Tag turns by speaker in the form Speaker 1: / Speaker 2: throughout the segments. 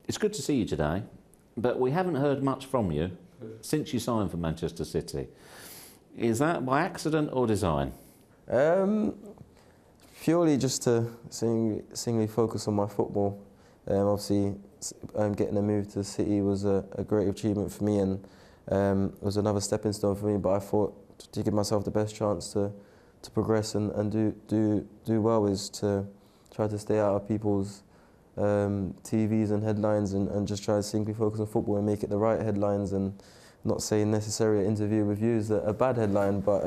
Speaker 1: It's good to see you today, but we haven't heard much from you since you signed for Manchester City. Is that by accident or design?
Speaker 2: Purely just to singly focus on my football. Obviously, getting a move to City was a great achievement for me, and it was another stepping stone for me. But I thought to give myself the best chance to progress and do well is to try to stay out of people's TVs and headlines, and just try to simply focus on football and make it the right headlines, and not saying necessarily an interview with you is a bad headline, but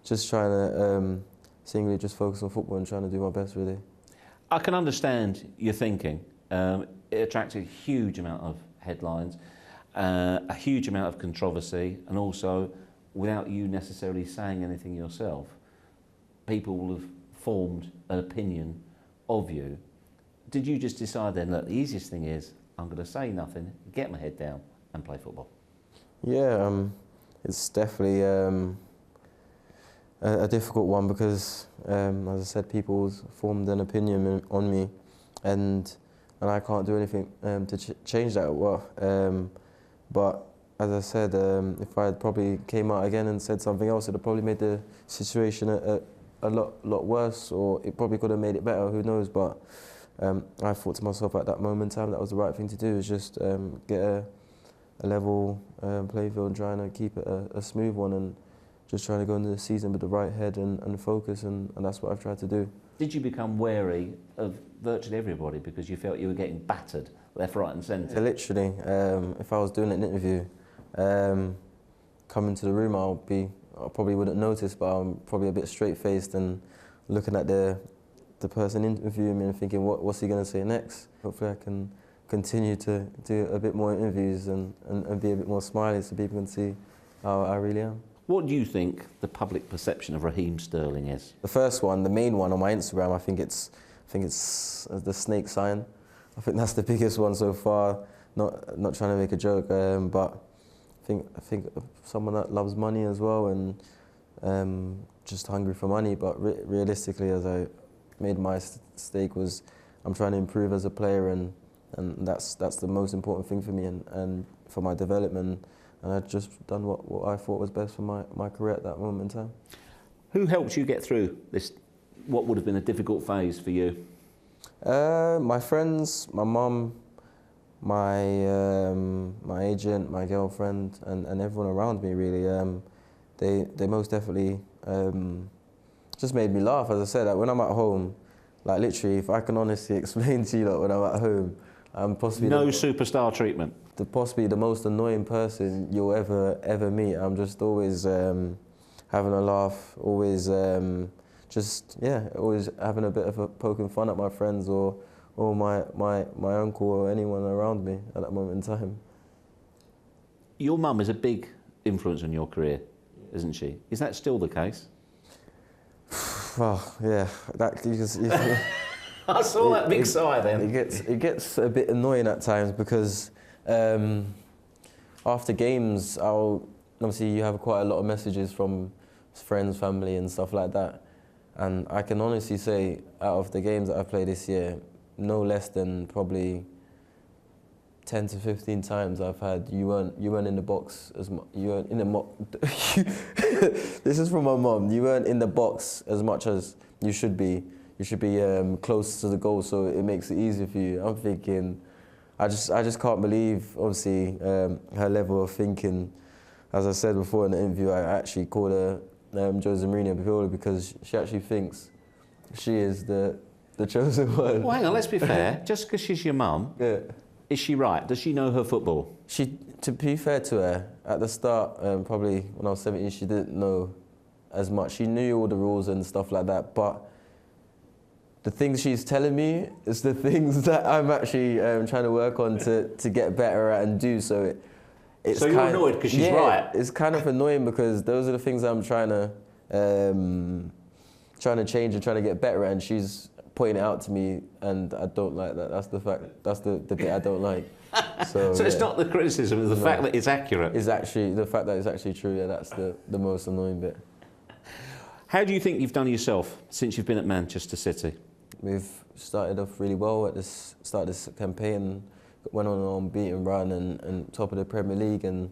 Speaker 2: just trying to singly just focus on football and trying to do my best, really.
Speaker 1: I can understand your thinking. It attracted a huge amount of headlines, a huge amount of controversy, and also, without you necessarily saying anything yourself, people will have formed an opinion of you. Did you just decide then that the easiest thing is, I'm going to say nothing, get my head down and play football?
Speaker 2: Yeah, it's definitely a difficult one because, as I said, people formed an opinion on me, and I can't do anything to change that. But as I said, if I had probably came out again and said something else, it would have probably made the situation a lot worse, or it probably could have made it better. Who knows? But I thought to myself at that moment in time that was the right thing to do, is just get a level play field and trying to keep it a smooth one, and just trying to go into the season with the right head and focus, and that's what I've tried to do.
Speaker 1: Did you become wary of virtually everybody because you felt you were getting battered left, right and centre?
Speaker 2: Yeah, literally, if I was doing an interview, coming to the room, I probably wouldn't notice, but I'm probably a bit straight-faced and looking at the person interviewing me and thinking, what's he going to say next? Hopefully I can continue to do a bit more interviews and be a bit more smiley so people can see how I really am.
Speaker 1: What do you think the public perception of Raheem Sterling is?
Speaker 2: The first one, the main one on my Instagram, I think it's the snake sign. I think that's the biggest one so far. Not trying to make a joke, but I think someone that loves money as well, and just hungry for money. But realistically, as I made my stake, was I'm trying to improve as a player, and that's the most important thing for me and for my development. And I'd just done what I thought was best for my career at that moment in time.
Speaker 1: Who helped you get through this, what would have been a difficult phase for you?
Speaker 2: My friends, my mum, my agent, my girlfriend, and everyone around me, really. They most definitely just made me laugh. As I said, like, when I'm at home, like literally, if I can honestly explain to you, like, when I'm at home, I'm possibly
Speaker 1: superstar treatment.
Speaker 2: Possibly the most annoying person you'll ever meet. I'm just always having a laugh, always always having a bit of a poking fun at my friends or my uncle or anyone around me at that moment in time.
Speaker 1: Your mum is a big influence on your career, isn't she? Is that still the case?
Speaker 2: Well, yeah,
Speaker 1: I saw that big sigh then.
Speaker 2: It gets a bit annoying at times because after games, obviously you have quite a lot of messages from friends, family and stuff like that. And I can honestly say, out of the games that I've played this year, no less than probably 10 to 15 times I've had, you weren't in the box as much, you weren't in the this is from my mum, you weren't in the box as much as you should be. You should be close to the goal, so it makes it easier for you. I'm thinking, I just can't believe, obviously, her level of thinking. As I said before in the interview, I actually called her Jose Mourinho purely because she actually thinks she is the chosen one.
Speaker 1: Well, hang on, let's be fair. Just because she's your mum,
Speaker 2: yeah.
Speaker 1: Is she right? Does she know her football?
Speaker 2: To be fair to her, at the start, probably when I was 17, she didn't know as much. She knew all the rules and stuff like that, but the things she's telling me is the things that I'm actually trying to work on to get better at and do. So
Speaker 1: you're annoyed because she's right?
Speaker 2: It's kind of annoying because those are the things I'm trying to change and trying to get better at, and she's pointing it out to me, and I don't like that. That's the fact. That's the bit I don't like. So
Speaker 1: it's not the criticism, it's the fact that it's accurate.
Speaker 2: It's actually the fact that it's actually true. Yeah, that's the most annoying bit.
Speaker 1: How do you think you've done yourself since you've been at Manchester City?
Speaker 2: We've started off really well at the start of this campaign. went on an unbeaten run and top of the Premier League, and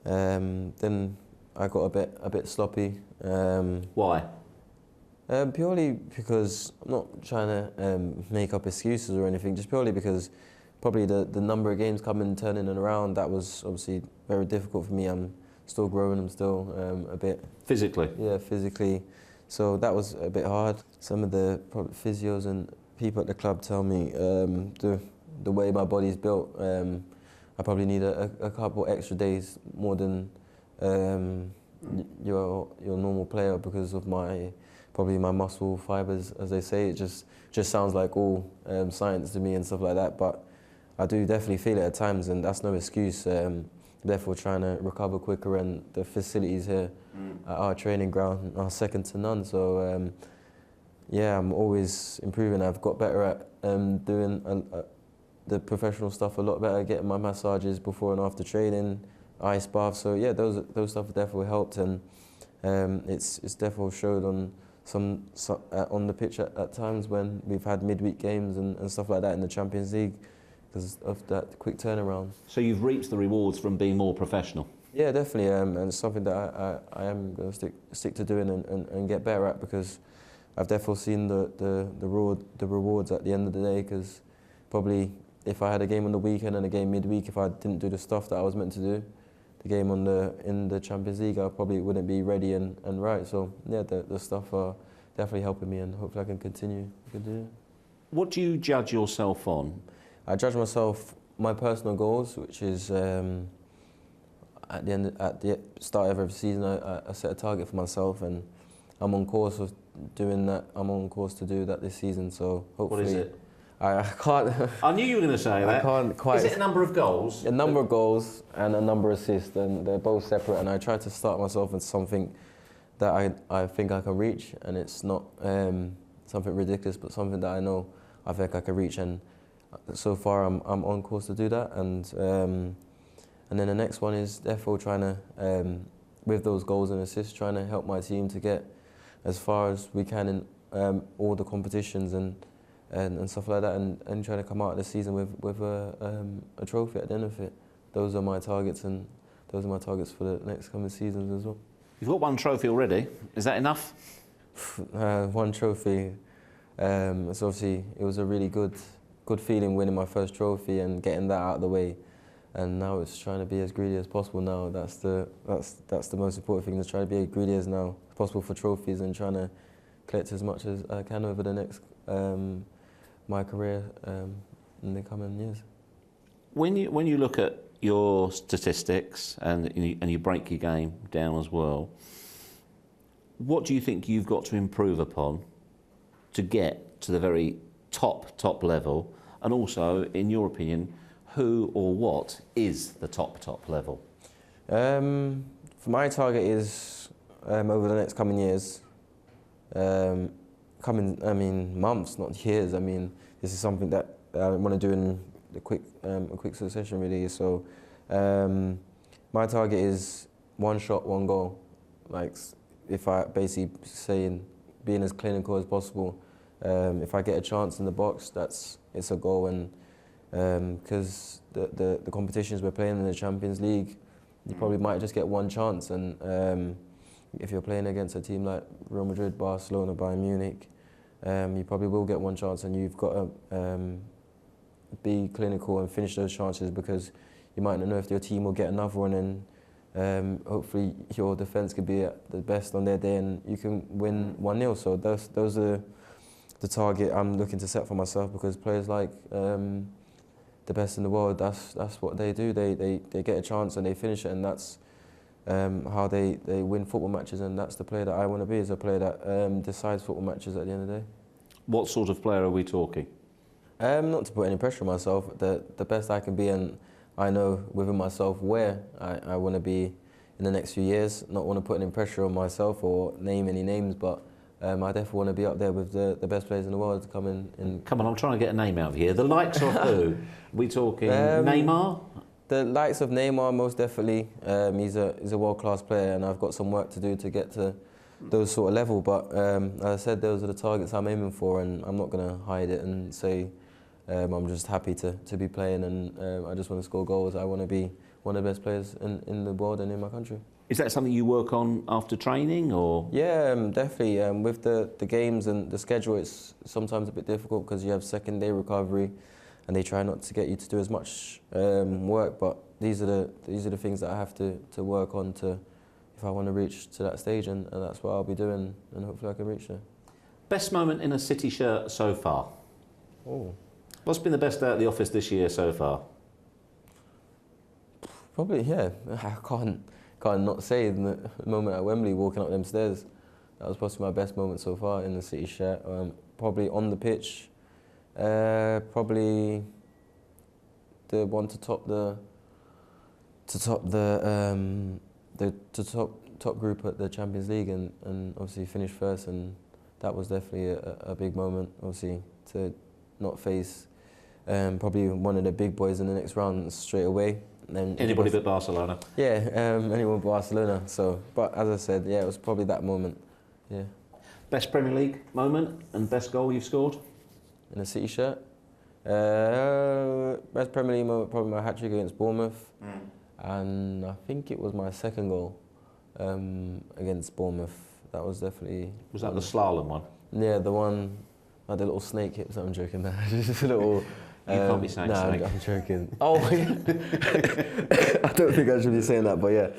Speaker 2: then I got a bit sloppy.
Speaker 1: Why?
Speaker 2: Purely because I'm not trying to make up excuses or anything, just purely because probably the number of games coming, turning and around, that was obviously very difficult for me. I'm still growing, I'm still a bit...
Speaker 1: Physically?
Speaker 2: Yeah, physically. So that was a bit hard. Some of the physios and people at the club tell me the way my body's built, I probably need a couple extra days more than your normal player because of probably my muscle fibers, as they say. It just sounds like all science to me and stuff like that, but I do definitely feel it at times, and that's no excuse. Therefore, trying to recover quicker, and the facilities here at our training ground are second to none. So yeah, I'm always improving. I've got better at doing the professional stuff a lot better, getting my massages before and after training, ice baths. So yeah, those stuff definitely helped, and it's definitely showed on on the pitch at times when we've had midweek games and stuff like that in the Champions League because of that quick turnaround.
Speaker 1: So you've reaped the rewards from being more professional?
Speaker 2: Yeah, definitely, and it's something that I am going to stick to doing and get better at, because I've definitely seen the rewards at the end of the day, because probably if I had a game on the weekend and a game midweek, if I didn't do the stuff that I was meant to do, the game in the Champions League, I probably wouldn't be ready and right. So yeah, the stuff are definitely helping me, and hopefully I can continue.
Speaker 1: What do you judge yourself on?
Speaker 2: I judge myself my personal goals, which is at the start of every season, I set a target for myself, and I'm on course of doing that. I'm on course to do that this season. So hopefully.
Speaker 1: What is it?
Speaker 2: I can't.
Speaker 1: I knew you were going to say that.
Speaker 2: I can't quite.
Speaker 1: Is it a number of goals?
Speaker 2: A number of goals and a number of assists, and they're both separate. And I try to start myself with something that I think I can reach, and it's not something ridiculous, but something that I know I think I can reach. And so far, I'm on course to do that. And then the next one is therefore trying to, with those goals and assists, trying to help my team to get as far as we can in all the competitions and stuff like that, and trying to come out of the season with a trophy at the end of it. Those are my targets, and those are my targets for the next coming seasons as well.
Speaker 1: You've got one trophy already. Is that enough?
Speaker 2: One trophy. So obviously it was a really good feeling winning my first trophy and getting that out of the way. And now it's trying to be as greedy as possible now. That's the most important thing, is trying to be as greedy as now as possible for trophies, and trying to collect as much as I can over the next my career in the coming years.
Speaker 1: When you look at your statistics and you break your game down as well, what do you think you've got to improve upon to get to the very top level? And also, in your opinion, who or what is the top level?
Speaker 2: My target is over the next coming years, months, not years. I mean, this is something that I want to do in a quick succession, really. So, my target is one shot, one goal. Like, if I basically saying being as clinical as possible. If I get a chance in the box, it's a goal, and because the competitions we're playing in the Champions League, you probably might just get one chance, and if you're playing against a team like Real Madrid, Barcelona, Bayern Munich, you probably will get one chance, and you've got to be clinical and finish those chances, because you might not know if your team will get another one, and hopefully your defence could be at the best on their day and you can win 1-0. So those are the target I'm looking to set for myself, because players like the best in the world, that's what they do. They get a chance and they finish it, and that's how they win football matches, and that's the player that I want to be, is a player that decides football matches at the end of the day.
Speaker 1: What sort of player are we talking?
Speaker 2: Not to put any pressure on myself, the best I can be, and I know within myself where I want to be in the next few years. Not want to put any pressure on myself or name any names, but I definitely want to be up there with the best players in the world to come in. Come
Speaker 1: on, I'm trying to get a name out of here. The likes of who? Are we talking Neymar? The
Speaker 2: likes of Neymar, most definitely. He's a world-class player, and I've got some work to do to get to those sort of level. But as I said, those are the targets I'm aiming for, and I'm not going to hide it and say I'm just happy to be playing, and I just want to score goals. I want to be one of the best players in the world and in my country.
Speaker 1: Is that something you work on after training, or?
Speaker 2: Yeah, definitely. With the games and the schedule, it's sometimes a bit difficult because you have second-day recovery, and they try not to get you to do as much work. But these are the things that I have to work on if I want to reach to that stage, and that's what I'll be doing, and hopefully I can reach there.
Speaker 1: Best moment in a City shirt so far?
Speaker 2: Oh,
Speaker 1: What's been the best day at the office this year so far?
Speaker 2: probably yeah. I can't not say the moment at Wembley walking up them stairs. That was possibly my best moment so far in the City shirt. Probably on the pitch. Probably the one to top top group at the Champions League, and obviously finish first, and that was definitely a big moment. Obviously to not face probably one of the big boys in the next round straight away. And
Speaker 1: Anybody but Barcelona?
Speaker 2: Yeah, anyone but Barcelona. So, but as I said, yeah, it was probably that moment. Yeah.
Speaker 1: Best Premier League moment and best goal you've scored?
Speaker 2: In a City shirt. Best Premier League moment, probably my hat-trick against Bournemouth. And I think it was my second goal against Bournemouth. That was definitely...
Speaker 1: Was that the slalom one?
Speaker 2: Yeah, the one, like the little snake hit. I'm joking. Just a little...
Speaker 1: You can't be saying snake.
Speaker 2: I'm joking. Oh, yeah. I don't think I should be saying that, but yeah.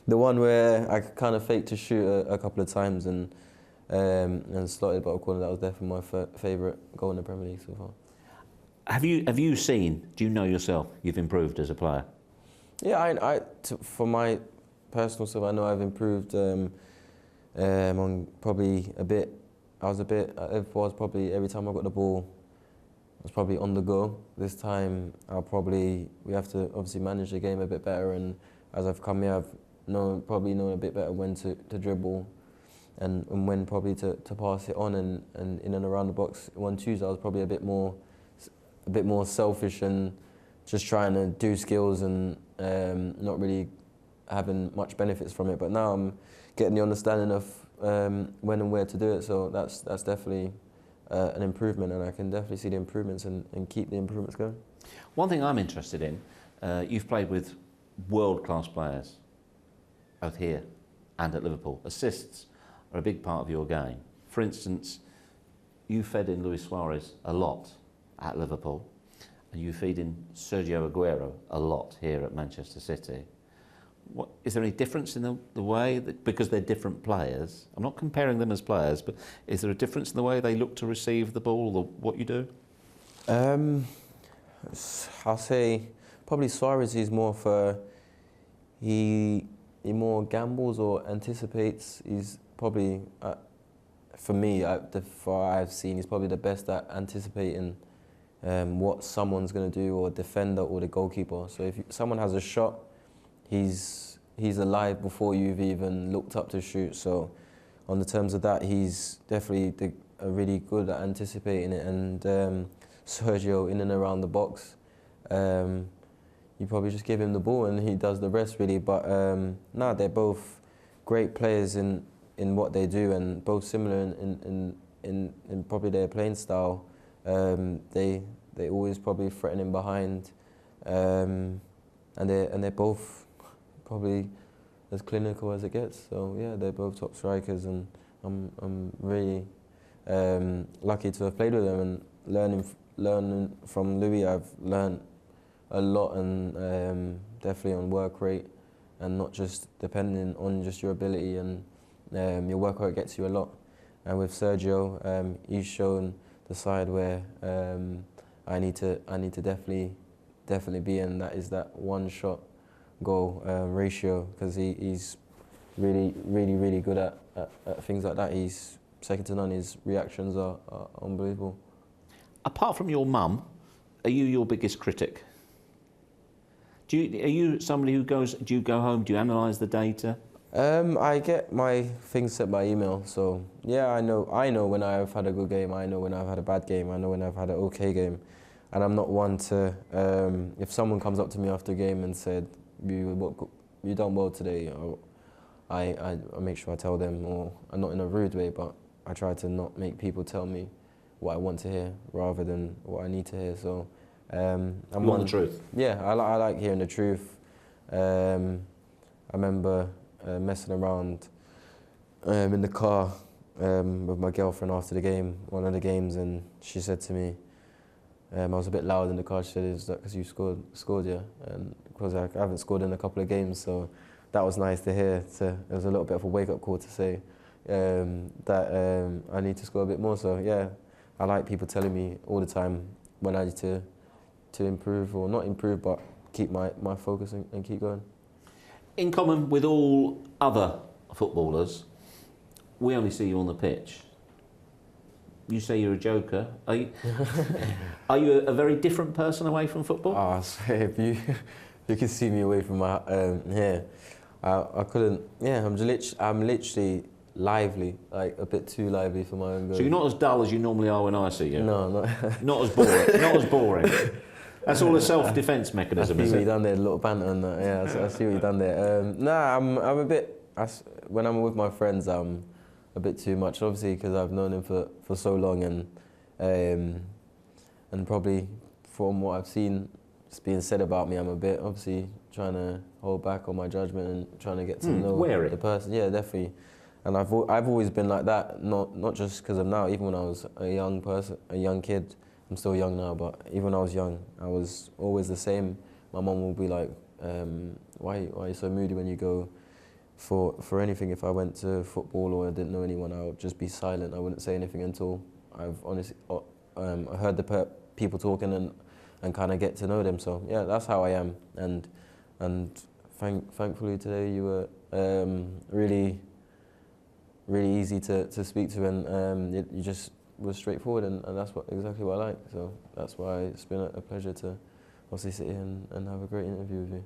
Speaker 2: The one where I kind of faked to shoot a couple of times and slotted bottom corner, that was definitely my favourite goal in the Premier League so far.
Speaker 1: Have you seen, do you know yourself, you've improved as a player?
Speaker 2: Yeah, for my personal self, I know I've improved on probably a bit. It was probably every time I got the ball, I was probably on the go. This time, we have to obviously manage the game a bit better, and as I've come here, I've probably known a bit better when to dribble and when probably to pass it on and in and around the box. 1-2s, I was probably a bit more selfish and just trying to do skills and not really having much benefits from it. But now I'm getting the understanding of when and where to do it. So that's definitely an improvement, and I can definitely see the improvements and keep the improvements going.
Speaker 1: One thing I'm interested in, you've played with world-class players, both here and at Liverpool. Assists are a big part of your game. For instance, you fed in Luis Suarez a lot at Liverpool, and you feed in Sergio Aguero a lot here at Manchester City. Is there any difference in the way that, because they're different players, I'm not comparing them as players, but is there a difference in the way they look to receive the ball or what you do?
Speaker 2: I'll say probably Suarez is more for, he more gambles or anticipates. He's probably, for me, for what I've seen, he's probably the best at anticipating what someone's going to do, or defender or the goalkeeper. So if someone has a shot, he's alive before you've even looked up to shoot. So on the terms of that, he's definitely really good at anticipating it. And Sergio in and around the box, you probably just give him the ball and he does the rest really. But no, they're both great players in what they do, and both similar in probably their playing style. They always probably threatening behind, and they're both probably as clinical as it gets. So yeah, they're both top strikers, and I'm really lucky to have played with them, and learning from Louis. I've learned a lot, and definitely on work rate, and not just depending on just your ability, and your work rate gets you a lot. And with Sergio, he's shown the side where I need to definitely be in. That is that one shot goal ratio, because he's really good at things like that. He's second to none. His reactions are unbelievable.
Speaker 1: Apart from your mum, are you your biggest critic? Are you somebody who goes, do you go home, do you analyse the data?
Speaker 2: I get my things sent by email, so yeah, I know when I've had a good game, I know when I've had a bad game, I know when I've had an okay game, and I'm not one to, if someone comes up to me after a game and said, you done well today, I make sure I tell them, or not in a rude way, but I try to not make people tell me what I want to hear rather than what I need to hear. So I'm
Speaker 1: You want the truth?
Speaker 2: Yeah, I like hearing the truth. I remember messing around in the car with my girlfriend after the game, one of the games, and she said to me, I was a bit loud in the car. She said, "Is that because you scored, yeah?" And because I haven't scored in a couple of games, so that was nice to hear. It was a little bit of a wake-up call to say that I need to score a bit more. So yeah, I like people telling me all the time when I need to improve, or not improve, but keep my focus and keep going.
Speaker 1: In common with all other footballers, we only see you on the pitch. You say you're a joker. Are you, are you a very different person away from football?
Speaker 2: Oh, I swear, if you could see me away from my here, I couldn't. Yeah, I'm literally lively, like a bit too lively for my own good.
Speaker 1: So you're not as dull as you normally are when I see you?
Speaker 2: No, not.
Speaker 1: Not as boring. Not as boring. That's all a self-defence mechanism,
Speaker 2: I see
Speaker 1: is
Speaker 2: what
Speaker 1: it?
Speaker 2: you done there, a little banter and that. Yeah, I see what you done there. Nah, I'm a bit. When I'm with my friends, I'm a bit too much. Obviously, because I've known him for so long, and probably from what I've seen, it's being said about me, I'm a bit obviously trying to hold back on my judgment and trying to get to know
Speaker 1: wary.
Speaker 2: the person. Yeah, definitely. And I've always been like that. Not just because of now. Even when I was a young kid. I'm still young now, but even when I was young, I was always the same. My mum would be like, why are you so moody when you go for anything? If I went to football or I didn't know anyone, I would just be silent. I wouldn't say anything until I've honestly heard the people talking and kind of get to know them. So yeah, that's how I am. And thankfully today you were really easy to speak to, and you just was straightforward, and that's exactly what I like. So that's why it's been a pleasure to obviously sit here and have a great interview with you.